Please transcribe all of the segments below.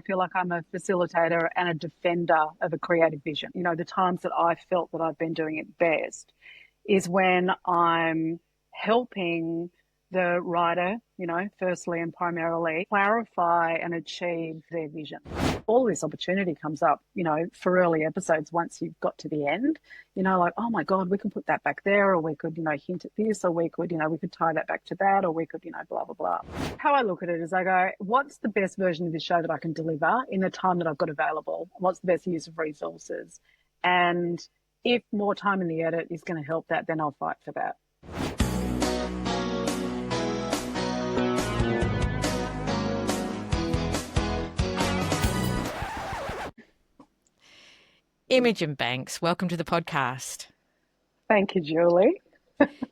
feel like I'm a facilitator and a defender of a creative vision. You know, the times that I felt that I've been doing it best is when I'm helping the writer, you know, firstly and primarily, clarify and achieve their vision. All this opportunity comes up, you know, for early episodes once you've got to the end, you know, like, oh my God, we can put that back there, or we could, you know, hint at this, or we could, you know, we could tie that back to that, or we could, you know, blah, blah, blah. How I look at it is I go, what's the best version of this show that I can deliver in the time that I've got available? What's the best use of resources? And if more time in the edit is going to help that, then I'll fight for that. Imogen Banks, welcome to the podcast. Thank you, Julie.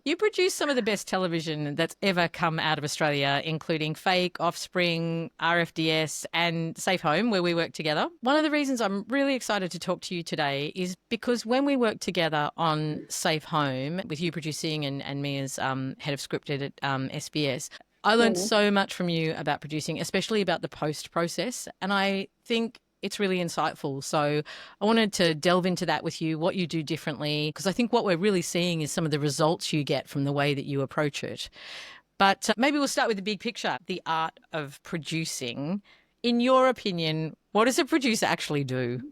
You produce some of the best television that's ever come out of Australia, including Fake, Offspring, RFDS and Safe Home, where we work together. One of the reasons I'm really excited to talk to you today is because when we worked together on Safe Home, with you producing and me as head of scripted at SBS, I learned so much from you about producing, especially about the post process. And I think it's really insightful. So I wanted to delve into that with you, what you do differently, because I think what we're really seeing is some of the results you get from the way that you approach it. But maybe we'll start with the big picture, the art of producing. In your opinion, what does a producer actually do?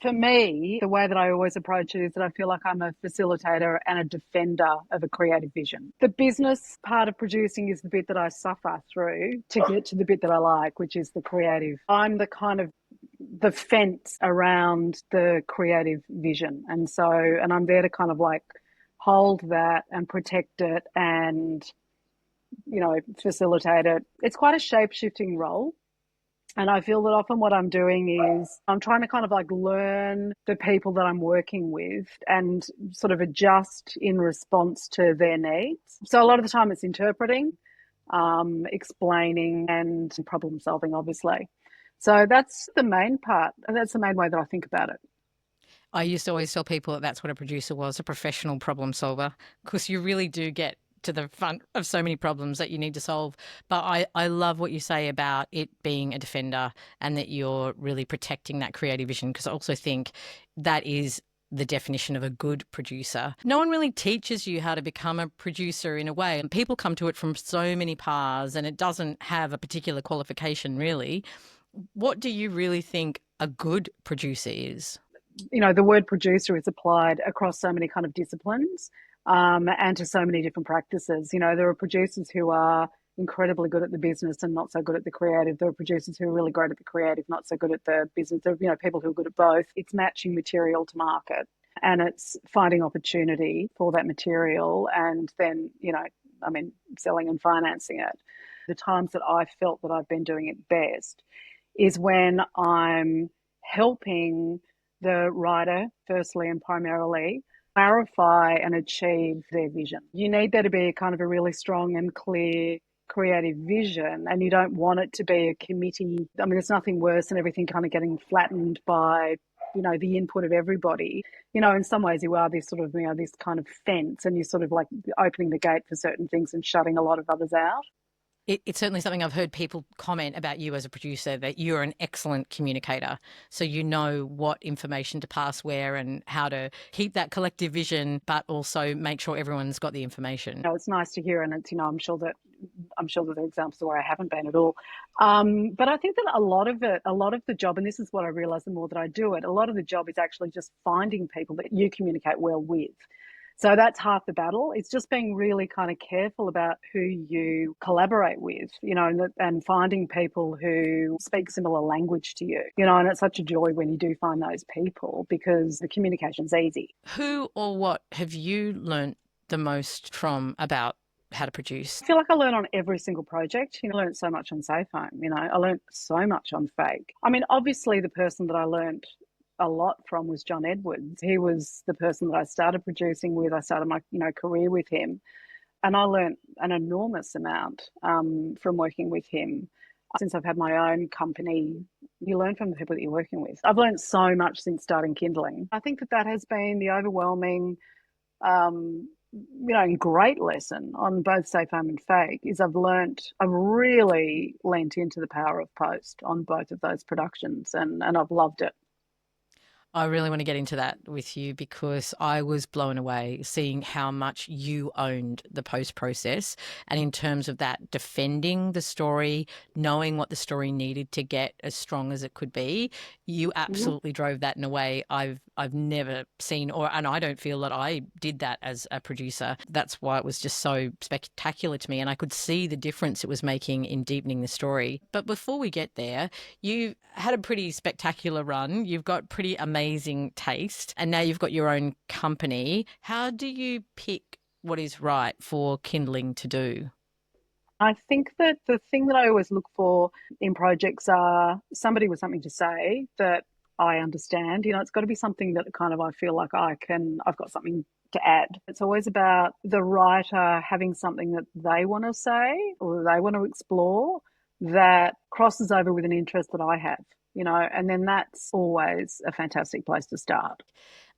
For me, the way that I always approach it is that I feel like I'm a facilitator and a defender of a creative vision. The business part of producing is the bit that I suffer through to get to the bit that I like, which is the creative. I'm the kind of the fence around the creative vision. And I'm there to kind of like hold that and protect it and, you know, facilitate it. It's quite a shape-shifting role. And I feel that often what I'm doing is I'm trying to kind of like learn the people that I'm working with and sort of adjust in response to their needs. So a lot of the time it's interpreting, explaining and problem solving, obviously. So that's the main part. And that's the main way that I think about it. I used to always tell people that that's what a producer was, a professional problem solver, because you really do get to the front of so many problems that you need to solve. But I love what you say about it being a defender and that you're really protecting that creative vision, because I also think that is the definition of a good producer. No one really teaches you how to become a producer in a way, and people come to it from so many paths and it doesn't have a particular qualification really. What do you really think a good producer is? You know, the word producer is applied across so many kind of disciplines. And to so many different practices. You know, there are producers who are incredibly good at the business and not so good at the creative. There are producers who are really great at the creative, not so good at the business. There are, you know, people who are good at both. It's matching material to market and it's finding opportunity for that material and then, you know, I mean, selling and financing it. The times that I felt that I've been doing it best is when I'm helping the writer, firstly and primarily, clarify and achieve their vision. You need there to be kind of a really strong and clear creative vision, and you don't want it to be a committee. I mean, there's nothing worse than everything kind of getting flattened by, you know, the input of everybody. You know, in some ways you are this sort of, you know, this kind of fence and you're sort of like opening the gate for certain things and shutting a lot of others out. It's certainly something I've heard people comment about you as a producer, that you're an excellent communicator. So you know what information to pass where and how to keep that collective vision, but also make sure everyone's got the information. You know, it's nice to hear, and it's, you know, I'm sure that there are examples where I haven't been at all. But I think that a lot of the job, and this is what I realise the more that I do it, a lot of the job is actually just finding people that you communicate well with. So that's half the battle. It's just being really kind of careful about who you collaborate with, you know, and finding people who speak similar language to you, you know, and it's such a joy when you do find those people because the communication's easy. Who or what have you learnt the most from about how to produce? I feel like I learn on every single project. You know, I learned so much on Safe Home, you know, I learned so much on Fake. I mean, obviously the person that I learned a lot from was John Edwards. He was the person that I started producing with. I started my, you know, career with him, and I learned an enormous amount from working with him. Since I've had my own company, you learn from the people that you're working with. I've learned so much since starting Kindling. I think that has been the overwhelming great lesson on both Safe Home and Fake is I've really leant into the power of post on both of those productions, and I've loved it. I really want to get into that with you because I was blown away seeing how much you owned the post process. And in terms of that, defending the story, knowing what the story needed to get as strong as it could be, you Mhm. absolutely drove that in a way I've never seen, and I don't feel that I did that as a producer. That's why it was just so spectacular to me. And I could see the difference it was making in deepening the story. But before we get there, you had a pretty spectacular run. You've got pretty amazing taste, and now you've got your own company. How do you pick what is right for Kindling to do? I think that the thing that I always look for in projects are somebody with something to say that I understand. It's got to be something that kind of I feel like I've got something to add. It's always about the writer having something that they want to say or they want to explore that crosses over with an interest that I have, and then that's always a fantastic place to start.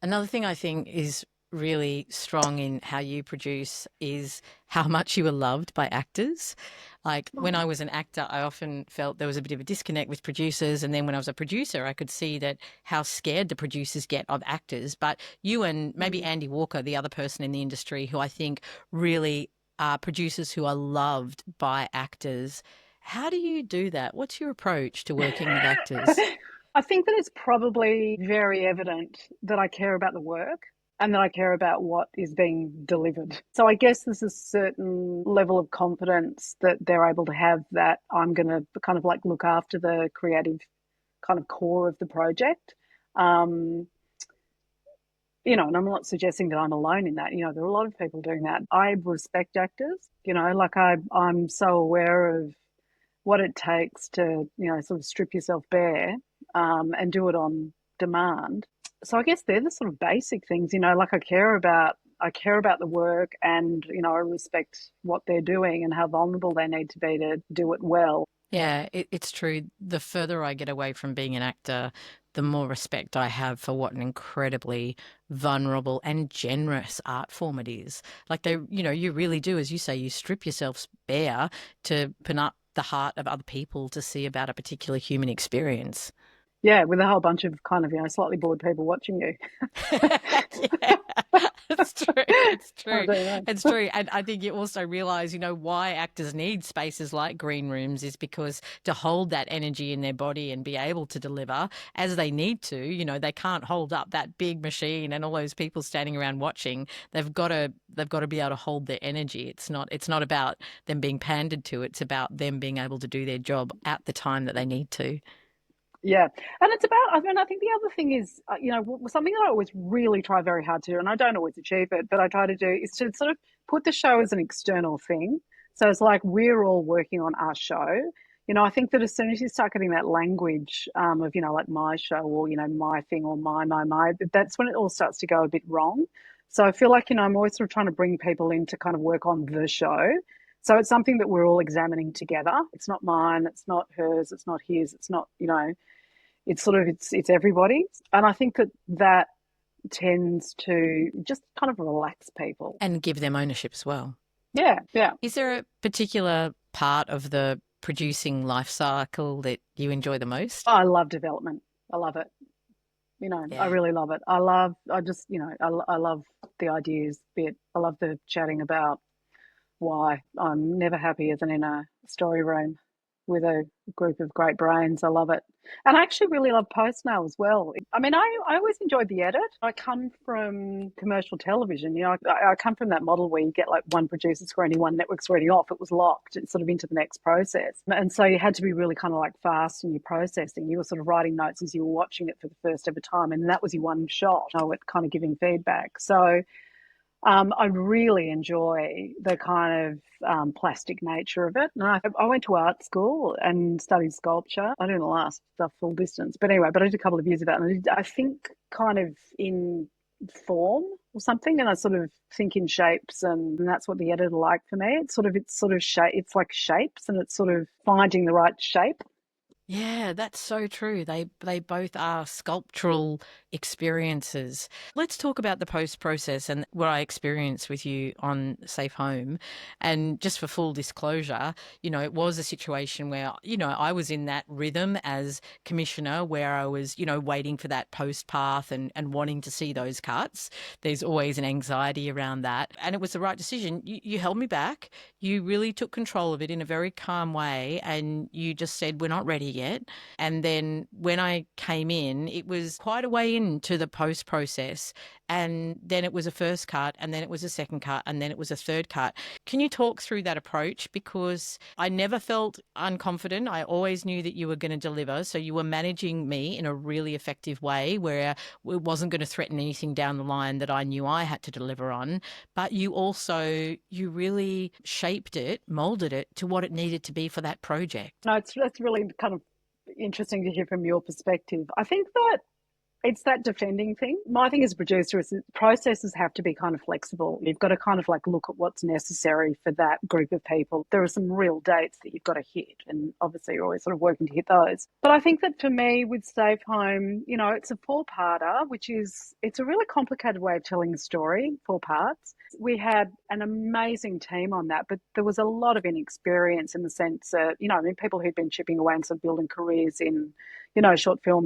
Another thing I think is really strong in how you produce is how much you are loved by actors. Like when I was an actor, I often felt there was a bit of a disconnect with producers. And then when I was a producer, I could see that how scared the producers get of actors. But you and maybe Mm. Andy Walker, the other person in the industry who I think really are producers who are loved by actors. How do you do that? What's your approach to working with actors? I think that it's probably very evident that I care about the work and that I care about what is being delivered. So I guess there's a certain level of confidence that they're able to have that I'm going to kind of like look after the creative kind of core of the project. Um, and I'm not suggesting that I'm alone in that. There are a lot of people doing that. I respect actors, like I'm so aware of what it takes to, sort of strip yourself bare and do it on demand. So I guess they're the sort of basic things, like I care about the work, and I respect what they're doing and how vulnerable they need to be to do it well. Yeah, it's true. The further I get away from being an actor, the more respect I have for what an incredibly vulnerable and generous art form it is. Like you really do, as you say, you strip yourself bare to open up the heart of other people to see about a particular human experience. Yeah, with a whole bunch of kind of, slightly bored people watching you. Yeah, it's true. It's I'll true. do that. It's true. And I think you also realize, why actors need spaces like green rooms is because to hold that energy in their body and be able to deliver as they need to, they can't hold up that big machine and all those people standing around watching. They've got to be able to hold their energy. It's not about them being pandered to. It's about them being able to do their job at the time that they need to. Yeah. And it's about, I mean, I think the other thing is, something that I always really try very hard to do, and I don't always achieve it, but I try to do is to sort of put the show as an external thing. So it's like we're all working on our show. I think that as soon as you start getting that language of, like my show or, my thing or my, that's when it all starts to go a bit wrong. So I feel like, I'm always sort of trying to bring people in to kind of work on the show. So it's something that we're all examining together. It's not mine, it's not hers, it's not his, it's not, it's sort of it's everybody's, and I think that tends to just kind of relax people. And give them ownership as well. Yeah, yeah. Is there a particular part of the producing life cycle that you enjoy the most? I love development. I love it. I Yeah. really love it. I just, I love the ideas bit. I love the chatting about why I'm never happier than in a story room with a group of great brains. I love it. And I actually really love post now as well. I mean, I always enjoyed the edit. I come from commercial television. I come from that model where you get like one producer screening, one network screening off. It was locked. It's sort of into the next process. And so you had to be really kind of like fast in your processing. You were sort of writing notes as you were watching it for the first ever time. And that was your one shot, it kind of giving feedback. So I really enjoy the kind of plastic nature of it. And I went to art school and studied sculpture. I didn't last the full distance, but anyway, but I did a couple of years of that. And I think kind of in form or something, and I sort of think in shapes, and that's what the editor liked for me. It's sort of shape. It's like shapes, and it's sort of finding the right shape. Yeah, that's so true. They both are sculptural experiences. Let's talk about the post process and what I experienced with you on Safe Home. And just for full disclosure, it was a situation where, I was in that rhythm as commissioner where I was, waiting for that post path and wanting to see those cuts. There's always an anxiety around that. And it was the right decision. You held me back. You really took control of it in a very calm way, and you just said, we're not ready yet. And then when I came in, it was quite a way into the post process. And then it was a first cut, and then it was a second cut, and then it was a third cut. Can you talk through that approach? Because I never felt unconfident. I always knew that you were going to deliver. So you were managing me in a really effective way where it wasn't going to threaten anything down the line that I knew I had to deliver on. But you really shaped it, molded it to what it needed to be for that project. No, that's really kind of interesting to hear from your perspective. I think that it's that defending thing. My thing as a producer is that processes have to be kind of flexible. You've got to kind of like look at what's necessary for that group of people. There are some real dates that you've got to hit, and obviously you're always sort of working to hit those. But I think that for me with Safe Home, it's a four-parter, it's a really complicated way of telling a story, four parts. We had an amazing team on that, but there was a lot of inexperience in the sense that, people who'd been chipping away and sort of building careers in short film,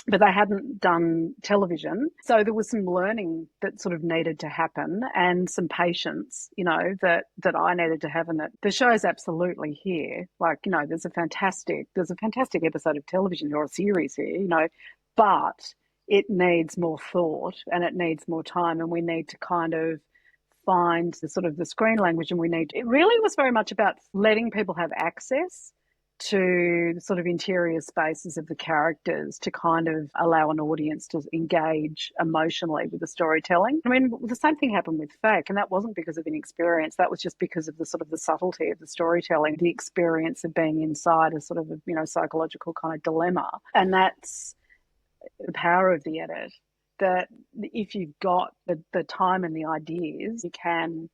but they hadn't done television. So there was some learning that sort of needed to happen and some patience, that I needed to have, and that the show's absolutely here. Like, there's a fantastic episode of television or a series here, but it needs more thought and it needs more time, and we need to kind of find the sort of the screen language, and it really was very much about letting people have access to the sort of interior spaces of the characters to kind of allow an audience to engage emotionally with the storytelling. I mean, the same thing happened with Fake, and that wasn't because of inexperience. That was just because of the sort of the subtlety of the storytelling, the experience of being inside a sort of a, psychological kind of dilemma. And that's the power of the edit, that if you've got the time and the ideas, you can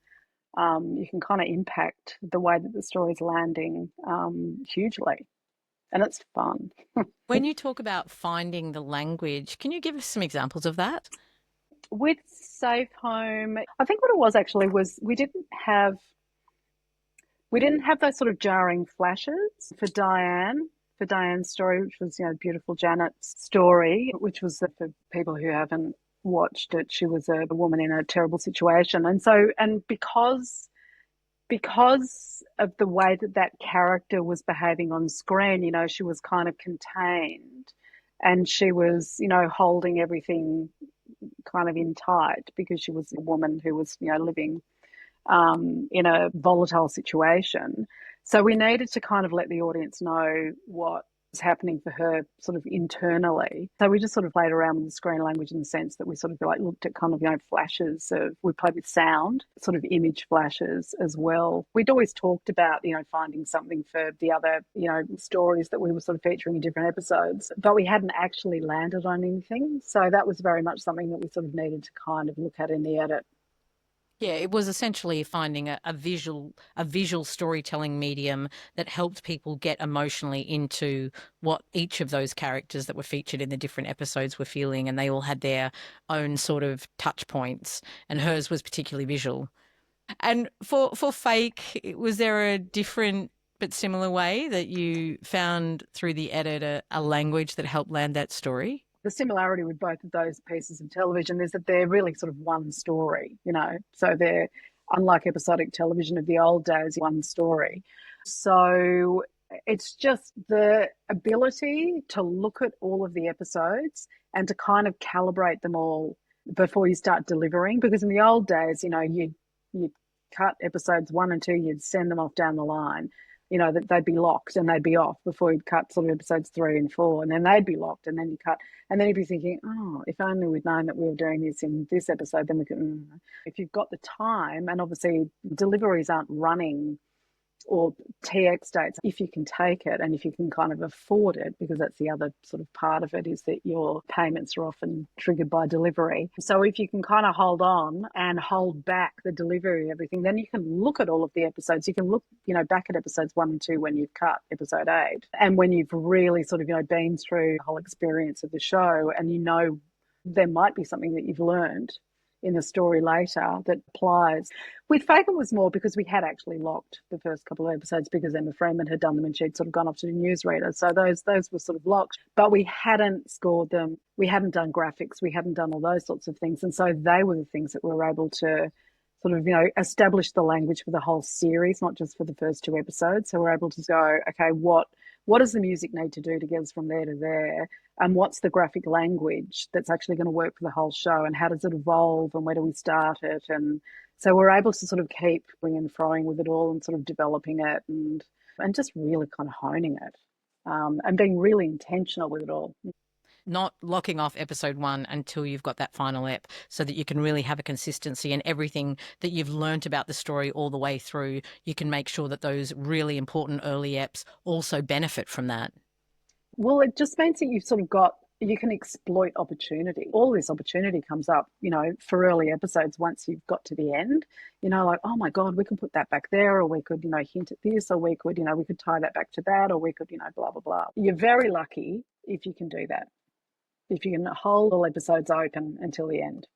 kind of impact the way that the story's landing hugely, and it's fun. When you talk about finding the language, can you give us some examples of that? With Safe Home, I think what it was actually was we didn't have those sort of jarring flashes for Diane's story, which was beautiful Janet's story, which was for people who haven't watched it, she was a woman in a terrible situation, and because of the way that character was behaving on screen, she was kind of contained, and she was holding everything kind of in tight because she was a woman who was living in a volatile situation. So we needed to kind of let the audience know what was happening for her sort of internally. So we just sort of played around with the screen language in the sense that we sort of like looked at kind of, flashes of, we played with sound, sort of image flashes as well. We'd always talked about, finding something for the other, stories that we were sort of featuring in different episodes, but we hadn't actually landed on anything. So that was very much something that we sort of needed to kind of look at in the edit. Yeah, it was essentially finding a visual storytelling medium that helped people get emotionally into what each of those characters that were featured in the different episodes were feeling, and they all had their own sort of touch points, and hers was particularly visual. And for Fake, was there a different but similar way that you found through the edit a language that helped land that story? The similarity with both of those pieces of television is that they're really sort of one story, so they're, unlike episodic television of the old days, one story. So it's just the ability to look at all of the episodes and to kind of calibrate them all before you start delivering, because in the old days, you'd cut episodes 1 and 2, you'd send them off down the line, that they'd be locked and they'd be off before you'd cut sort of episodes 3 and 4, and then they'd be locked, and then you cut, and then you'd be thinking, oh, if only we'd known that we were doing this in this episode, then we could. If you've got the time, and obviously deliveries aren't running or TX dates, if you can take it and if you can kind of afford it, because that's the other sort of part of it, is that your payments are often triggered by delivery. So if you can kind of hold on and hold back the delivery of everything, then you can look at all of the episodes. You can look, back at episodes 1 and 2 when you've cut episode 8, and when you've really sort of, been through the whole experience of the show, and there might be something that you've learned in the story later that applies. With Fake, it was more because we had actually locked the first couple of episodes because Emma Freeman had done them and she'd sort of gone off to the newsreader. So those were sort of locked, but we hadn't scored them. We hadn't done graphics. We hadn't done all those sorts of things. And so they were the things that we were able to sort of, establish the language for the whole series, not just for the first 2 episodes. So we're able to go, okay, what does the music need to do to get us from there to there? And what's the graphic language that's actually going to work for the whole show? And how does it evolve? And where do we start it? And so we're able to sort of keep going and throwing with it all and sort of developing it and just really kind of honing it, and being really intentional with it all. Not locking off episode 1 until you've got that final ep, so that you can really have a consistency, and everything that you've learnt about the story all the way through, you can make sure that those really important early eps also benefit from that. Well, it just means that you've sort of you can exploit opportunity. All this opportunity comes up, for early episodes once you've got to the end, like, oh my God, we can put that back there, or we could, hint at this, or we could, we could tie that back to that, or we could, blah, blah, blah. You're very lucky if you can do that, if you can hold all episodes open until the end.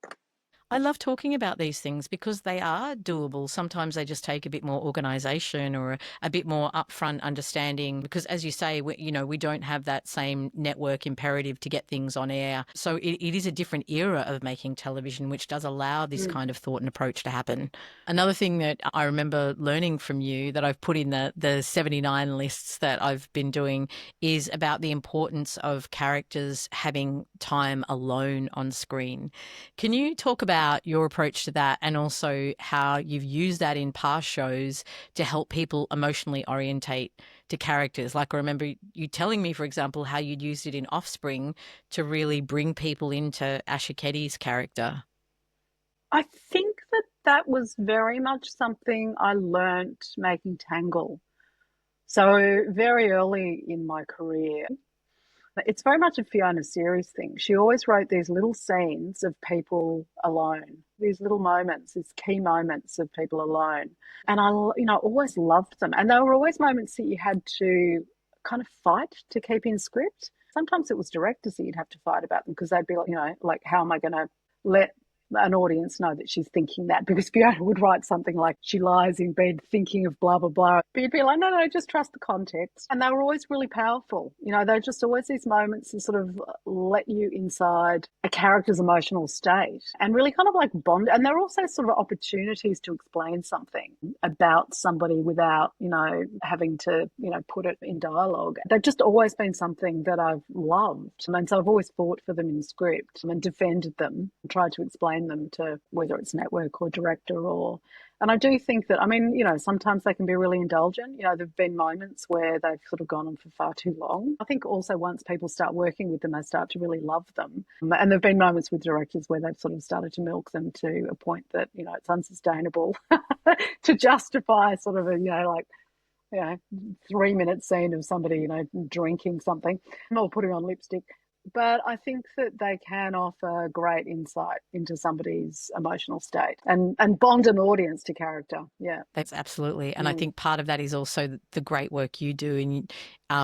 I love talking about these things because they are doable. Sometimes they just take a bit more organisation or a bit more upfront understanding, because, as you say, we don't have that same network imperative to get things on air. So it is a different era of making television, which does allow this kind of thought and approach to happen. Another thing that I remember learning from you that I've put in the 79 lists that I've been doing is about the importance of characters having time alone on screen. Can you talk about your approach to that, and also how you've used that in past shows to help people emotionally orientate to characters? Like, I remember you telling me, for example, how you'd used it in Offspring to really bring people into Asher Keddie's character. I think that was very much something I learnt making Tangle. So very early in my career, it's very much a Fiona Series thing. She always wrote these little scenes of people alone, these little moments, these key moments of people alone. And I, always loved them. And they were always moments that you had to kind of fight to keep in script. Sometimes it was directors that you'd have to fight about them, because they'd be like, how am I going to let an audience know that she's thinking that? Because Fiona would write something like, she lies in bed thinking of blah, blah, blah. But you'd be like, no, just trust the context. And they were always really powerful. They're just always these moments that sort of let you inside a character's emotional state and really kind of like bond. And they're also sort of opportunities to explain something about somebody without, having to, put it in dialogue. They've just always been something that I've loved. And so I've always fought for them in script and defended them, and tried to explain them to whether it's network or director and I do think that, sometimes they can be really indulgent. There've been moments where they've sort of gone on for far too long. I think also once people start working with them, they start to really love them. And there've been moments with directors where they've sort of started to milk them to a point that, it's unsustainable to justify sort of a 3-minute scene of somebody, drinking something or putting on lipstick. But I think that they can offer great insight into somebody's emotional state and bond an audience to character. Yeah. That's absolutely. And I think part of that is also the great work you do in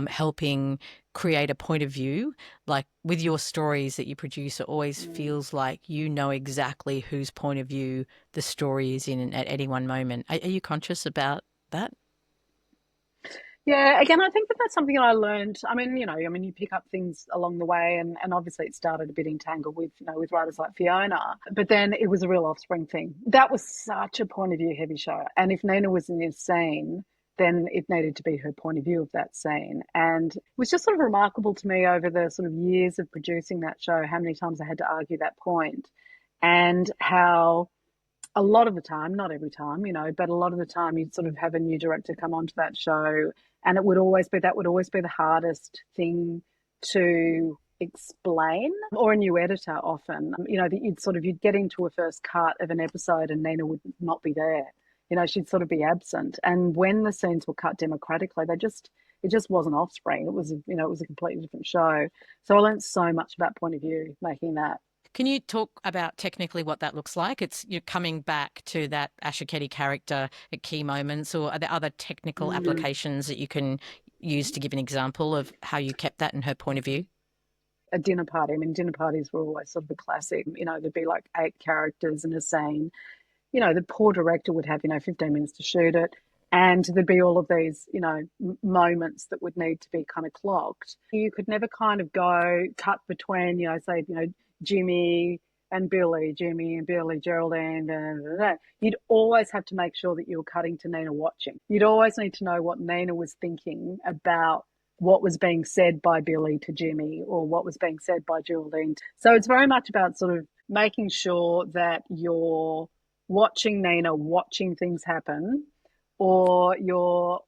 helping create a point of view. Like with your stories that you produce, it always feels like you know exactly whose point of view the story is in at any one moment. Are you conscious about that? Yeah, again, I think that's something I learned. You pick up things along the way, and obviously it started a bit entangled with, with writers like Fiona, but then it was a real Offspring thing. That was such a point of view heavy show. And if Nina was in this scene, then it needed to be her point of view of that scene. And it was just sort of remarkable to me over the sort of years of producing that show, how many times I had to argue that point, and how a lot of the time, not every time, but a lot of the time you'd sort of have a new director come onto that show, and that would always be the hardest thing to explain, or a new editor often, that you'd get into a first cut of an episode and Nina would not be there. she'd sort of be absent. And when the scenes were cut democratically, it just wasn't Offspring. It was, it was a completely different show. So I learned so much about point of view making that. Can you talk about technically what that looks like? It's you're coming back to that Asher Keddie character at key moments, or are there other technical applications that you can use to give an example of how you kept that in her point of view? A dinner party. I mean, dinner parties were always sort of a classic. There'd be like 8 characters in a scene. The poor director would have, 15 minutes to shoot it. And there'd be all of these, moments that would need to be kind of clocked. You could never kind of go cut between, say, Jimmy and Billy, Geraldine. Blah, blah, blah. You'd always have to make sure that you were cutting to Nina watching. You'd always need to know what Nina was thinking about what was being said by Billy to Jimmy or what was being said by Geraldine. So it's very much about sort of making sure that you're watching Nina, watching things happen, or you're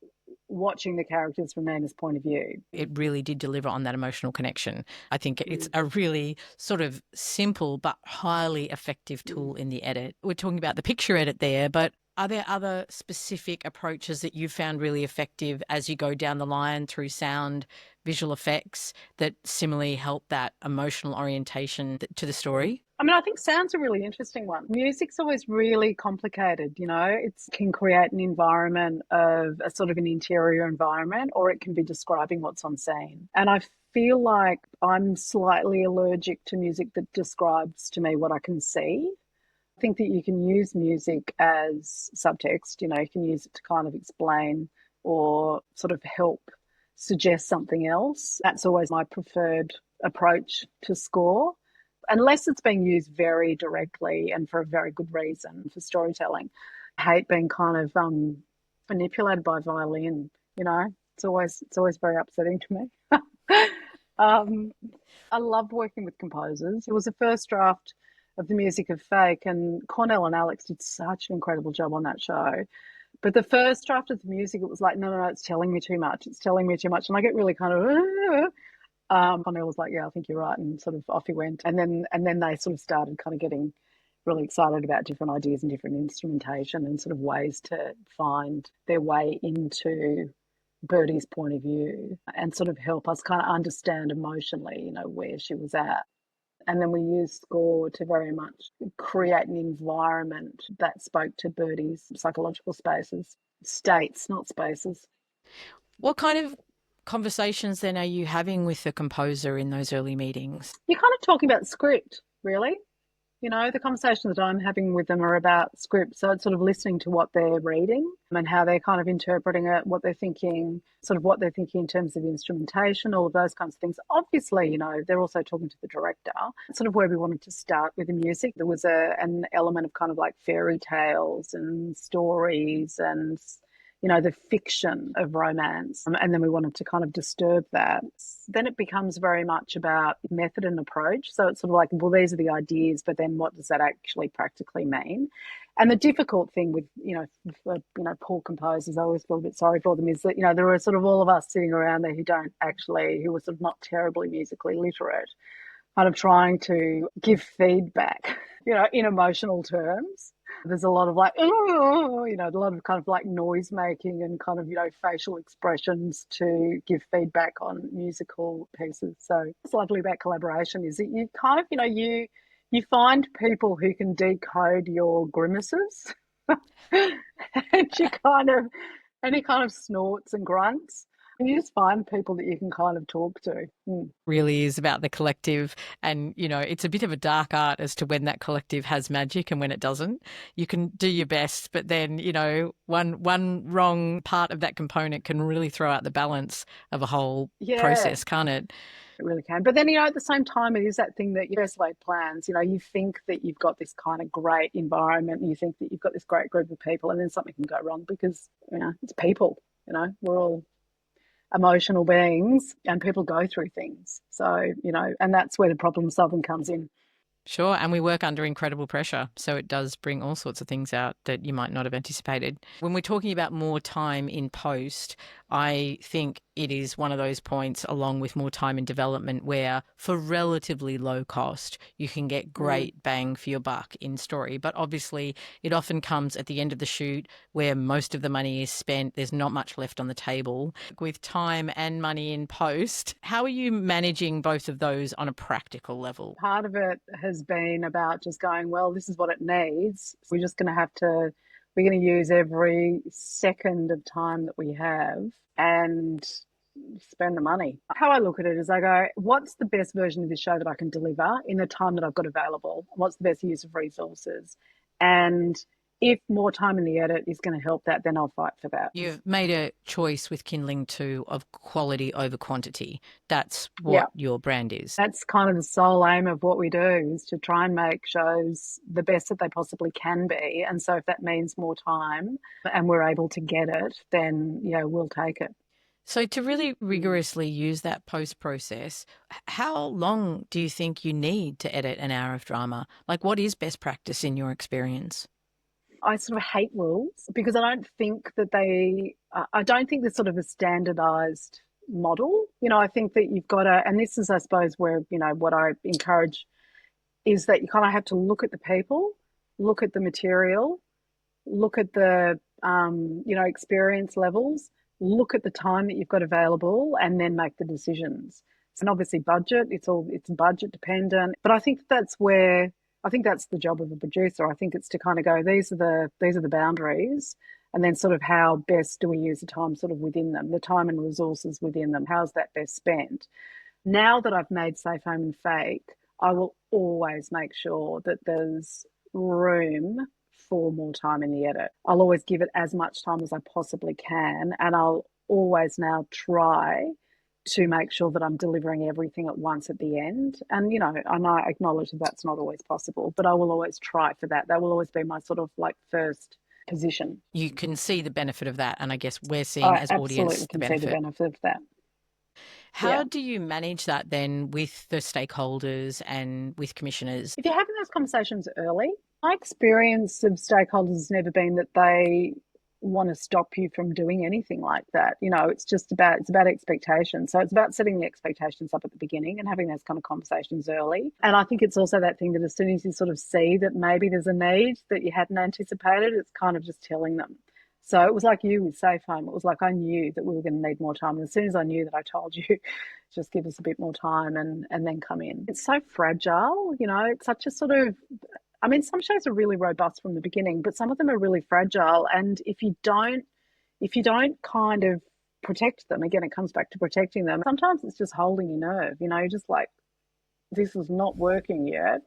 watching the characters from Nina's point of view. It really did deliver on that emotional connection. I think it's a really sort of simple but highly effective tool in the edit. We're talking about the picture edit there, but are there other specific approaches that you found really effective as you go down the line through sound, visual effects that similarly help that emotional orientation to the story? I mean, I think sound's a really interesting one. Music's always really complicated, It can create an environment of a sort of an interior environment, or it can be describing what's on scene. And I feel like I'm slightly allergic to music that describes to me what I can see. I think that you can use music as subtext, you can use it to kind of explain or sort of help suggest something else. That's always my preferred approach to score, unless it's being used very directly and for a very good reason for storytelling. I hate being kind of manipulated by violin, It's always very upsetting to me. I love working with composers. It was the first draft of the music of Fake, and Cornell and Alex did such an incredible job on that show. But the first draft of the music, it was like, no, it's telling me too much. It's telling me too much. And I get really kind of, Cornell was like, yeah, I think you're right. And sort of off he went. And then they sort of started kind of getting really excited about different ideas and different instrumentation and sort of ways to find their way into Bertie's point of view and sort of help us kind of understand emotionally, where she was at. And then we used score to very much create an environment that spoke to Bertie's psychological states, not spaces. What kind of conversations then are you having with the composer in those early meetings? You're kind of talking about script, really. The conversations that I'm having with them are about script. So it's sort of listening to what they're reading and how they're kind of interpreting it, what they're thinking, sort of what they're thinking in terms of instrumentation, all of those kinds of things. Obviously, they're also talking to the director. Sort of where we wanted to start with the music. There was an element of kind of like fairy tales and stories and the fiction of romance. And then we wanted to kind of disturb that. Then it becomes very much about method and approach. So it's sort of like, well, these are the ideas, but then what does that actually practically mean? And the difficult thing with, for, poor composers, I always feel a bit sorry for them, is that, there are sort of all of us sitting around there who are sort of not terribly musically literate, kind of trying to give feedback, in emotional terms. There's a lot of like, oh, a lot of kind of like noise making and kind of, facial expressions to give feedback on musical pieces. So what's lovely about collaboration is that you kind of, you find people who can decode your grimaces and you kind of, any kind of snorts and grunts. And you just find people that you can kind of talk to. Really is about the collective, and it's a bit of a dark art as to when that collective has magic and when it doesn't. You can do your best, but then one wrong part of that component can really throw out the balance of a whole process, can't it? It really can. But then, at the same time, it is that thing that you first laid plans. You think that you've got this kind of great environment and you think that you've got this great group of people, and then something can go wrong because, it's people, we're all emotional beings and people go through things. So, and that's where the problem solving comes in. Sure, and we work under incredible pressure, so it does bring all sorts of things out that you might not have anticipated. When we're talking about more time in post, I think it is one of those points, along with more time in development, where for relatively low cost, you can get great bang for your buck in story. But obviously, it often comes at the end of the shoot where most of the money is spent. There's not much left on the table. With time and money in post, how are you managing both of those on a practical level? Part of it has been about just going, well, this is what it needs. We're just going to have to, we're going to use every second of time that we have and spend the money. How I look at it is I go, what's the best version of this show that I can deliver in the time that I've got available? What's the best use of resources? And if more time in the edit is going to help that, then I'll fight for that. You've made a choice with Kindling too of quality over quantity. That's Yeah. what your brand is. That's kind of the sole aim of what we do, is to try and make shows the best that they possibly can be. And so if that means more time and we're able to get it, then, yeah, we'll take it. So to really rigorously use that post process, how long do you think you need to edit an hour of drama? Like, what is best practice in your experience? I sort of hate rules because I don't think that I don't think there's sort of a standardized model. You know, I think that you've got to, and this is, I suppose, where, you know, what I encourage is that you kind of have to look at the people, look at the material, look at the, you know, experience levels, look at the time that you've got available, and then make the decisions. And obviously budget, it's budget dependent. But I think that's the job of a producer. I think it's to kind of go, these are the boundaries, and then sort of how best do we use the time sort of within them, the time and resources within them, how's that best spent? Now that I've made Safe Home and Fake, I will always make sure that there's room for more time in the edit. I'll always give it as much time as I possibly can, and I'll always now try to make sure that I'm delivering everything at once at the end. And, you know, and I acknowledge that that's not always possible, but I will always try for that. That will always be my sort of like first position. You can see the benefit of that, and I guess we're seeing I as absolutely audience the can see benefit. the benefit of that. How do you manage that then with the stakeholders and with commissioners? If you're having those conversations early, my experience of stakeholders has never been that they want to stop you from doing anything like that. You know, it's about expectations. So it's about setting the expectations up at the beginning and having those kind of conversations early. And I think it's also that thing that as soon as you sort of see that maybe there's a need that you hadn't anticipated, it's kind of just telling them. So it was like you with Safe Home. It was like I knew that we were going to need more time. And as soon as I knew that, I told you, just give us a bit more time and then come in. It's so fragile, you know, it's such a sort of, I mean, some shows are really robust from the beginning, but some of them are really fragile. And if you don't kind of protect them, again, it comes back to protecting them. Sometimes it's just holding your nerve, you know, just like, this is not working yet.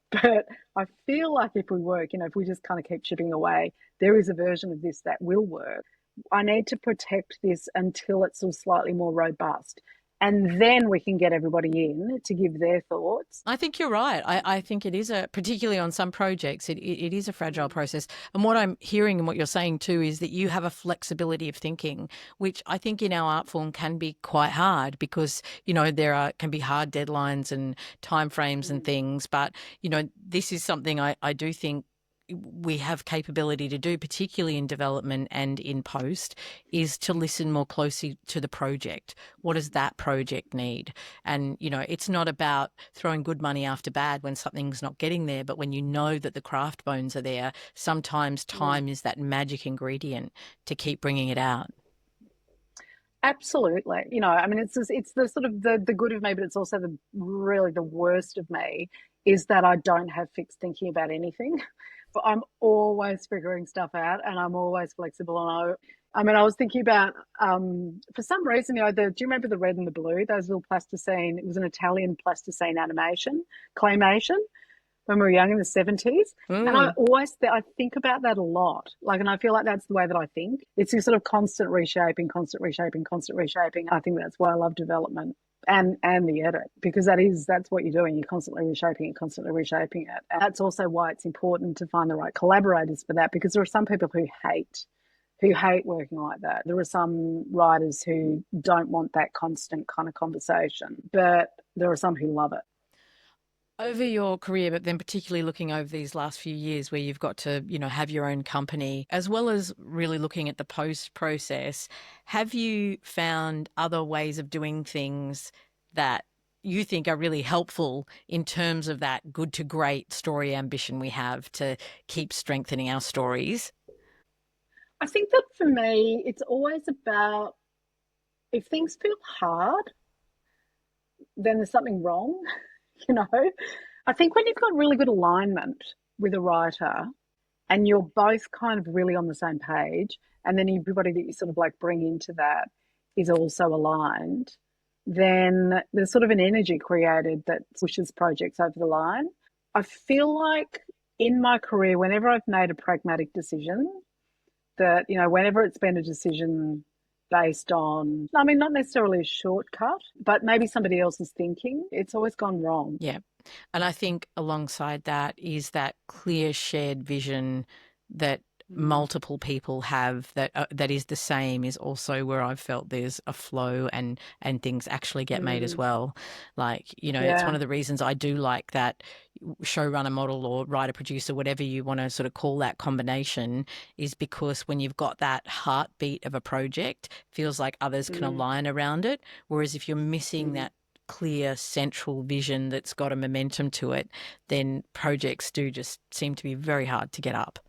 But I feel like if we work, you know, if we just kind of keep chipping away, there is a version of this that will work. I need to protect this until it's sort of slightly more robust. And then we can get everybody in to give their thoughts. I think you're right. I think it is particularly on some projects, it is a fragile process. And what I'm hearing and what you're saying too is that you have a flexibility of thinking, which I think in our art form can be quite hard because, you know, can be hard deadlines and timeframes and things. But, you know, this is something I do think we have capability to do, particularly in development and in post, is to listen more closely to the project. What does that project need? And, you know, it's not about throwing good money after bad when something's not getting there, but when you know that the craft bones are there, sometimes time is that magic ingredient to keep bringing it out. Absolutely. You know, I mean, it's the sort of the good of me, but it's also really the worst of me is that I don't have fixed thinking about anything. But I'm always figuring stuff out and I'm always flexible. And I mean, I was thinking about, for some reason, you know, do you remember the red and the blue, those little plasticine, it was an Italian plasticine animation, claymation, when we were young in the 70s. And I think about that a lot. Like, and I feel like that's the way that I think. It's this sort of constant reshaping, constant reshaping, constant reshaping. I think that's why I love development and the edit, because that's what you're doing. You're constantly reshaping it. And that's also why it's important to find the right collaborators for that, because there are some people who hate working like that. There are some writers who don't want that constant kind of conversation, but there are some who love it. Over your career, but then particularly looking over these last few years where you've got to, have your own company, as well as really looking at the post process, have you found other ways of doing things that you think are really helpful in terms of that good to great story ambition we have to keep strengthening our stories? I think that for me, it's always about if things feel hard, then there's something wrong, you know? I think when you've got really good alignment with a writer and you're both kind of really on the same page, and then everybody that you sort of like bring into that is also aligned, then there's sort of an energy created that pushes projects over the line. I feel like in my career, whenever I've made a pragmatic decision, that, whenever it's been a decision based on, I mean, not necessarily a shortcut, but maybe somebody else's thinking, it's always gone wrong. Yeah. And I think alongside that is that clear shared vision that multiple people have that is the same is also where I've felt there's a flow and things actually get made as well. Like, it's Yeah. one of the reasons I do like that showrunner model or writer producer, whatever you want to sort of call that combination, is because when you've got that heartbeat of a project, feels like others can Mm. align around it. Whereas if you're missing Mm. that clear central vision that's got a momentum to it, then projects do just seem to be very hard to get up.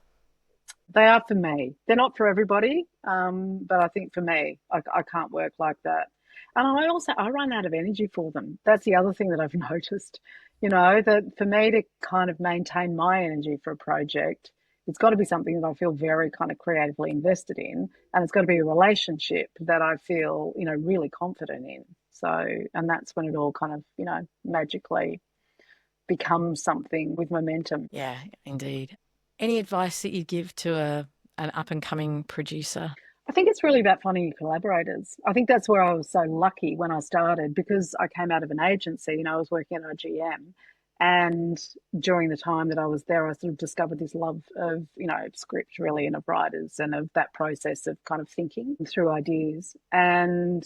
They are for me. They're not for everybody, but I think for me, I can't work like that. And I run out of energy for them. That's the other thing that I've noticed, that for me to kind of maintain my energy for a project, it's got to be something that I feel very kind of creatively invested in, and it's got to be a relationship that I feel, really confident in. So, and that's when it all kind of, magically becomes something with momentum. Yeah, indeed. Any advice that you'd give to an up and coming producer? I think it's really about finding your collaborators. I think that's where I was so lucky when I started because I came out of an agency, I was working at IGM. And during the time that I was there, I sort of discovered this love of, script really and of writers and of that process of kind of thinking through ideas. And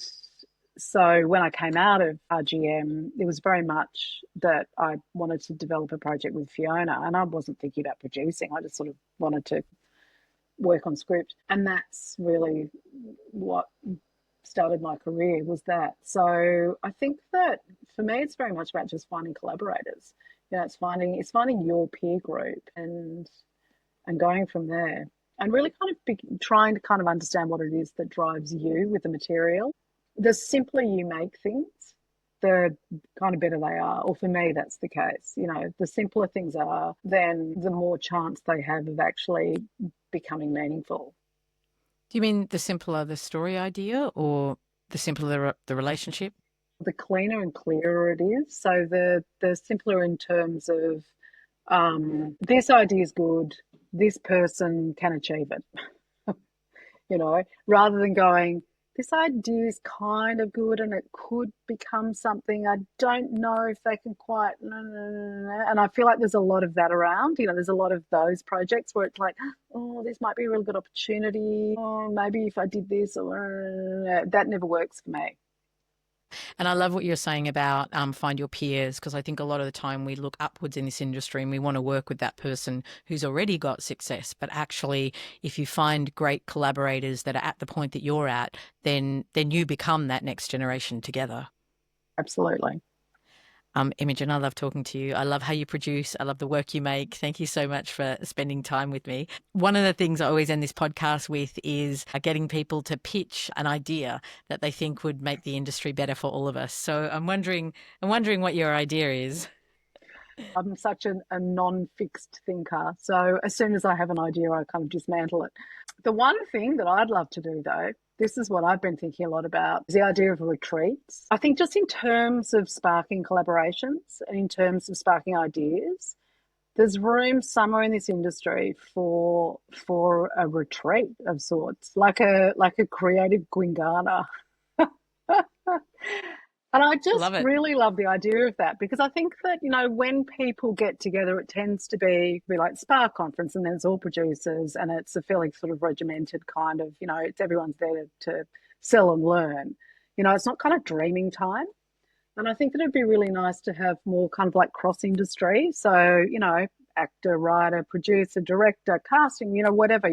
so when I came out of RGM, it was very much that I wanted to develop a project with Fiona and I wasn't thinking about producing. I just sort of wanted to work on script. And that's really what started my career was that. So I think that for me it's very much about just finding collaborators. It's finding your peer group and going from there. And really kind of trying to kind of understand what it is that drives you with the material. The simpler you make things, the kind of better they are. Or for me, that's the case. The simpler things are, then the more chance they have of actually becoming meaningful. Do you mean the simpler the story idea or the simpler the relationship? The cleaner and clearer it is. So the simpler in terms of this idea is good, this person can achieve it, rather than going, this idea is kind of good and it could become something. I don't know if they can quite. And I feel like there's a lot of that around. There's a lot of those projects where it's like, oh, this might be a really good opportunity. Oh, maybe if I did this, or that never works for me. And I love what you're saying about find your peers, because I think a lot of the time we look upwards in this industry and we want to work with that person who's already got success. But actually, if you find great collaborators that are at the point that you're at, then you become that next generation together. Absolutely. Imogen, I love talking to you. I love how you produce. I love the work you make. Thank you so much for spending time with me. One of the things I always end this podcast with is getting people to pitch an idea that they think would make the industry better for all of us. So I'm wondering what your idea is. I'm such a non-fixed thinker. So as soon as I have an idea, I kind of dismantle it. The one thing that I'd love to do, though, this is what I've been thinking a lot about, is the idea of retreats. I think just in terms of sparking collaborations and in terms of sparking ideas, there's room somewhere in this industry for a retreat of sorts, like a creative Gwingana. And I just Love it. really love the idea of that because I think that, when people get together, it tends to be like Spark Conference and then it's all producers and it's a fairly sort of regimented kind of, it's everyone's there to sell and learn. It's not kind of dreaming time. And I think that it'd be really nice to have more kind of like cross industry. So, actor, writer, producer, director, casting, whatever,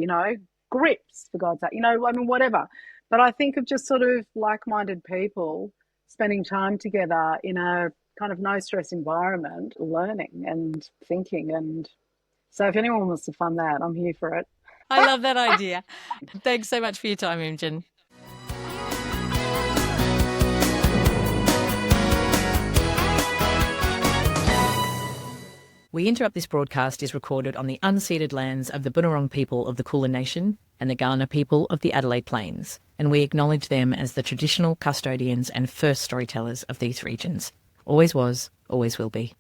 grips, for God's sake, I mean, whatever. But I think of just sort of like minded people spending time together in a kind of no stress environment, learning and thinking. And so if anyone wants to fund that, I'm here for it. I love that idea. Thanks so much for your time, Imogen. We Interrupt This broadcast is recorded on the unceded lands of the Bunurong people of the Kulin Nation and the Kaurna people of the Adelaide Plains, and we acknowledge them as the traditional custodians and first storytellers of these regions. Always was, always will be.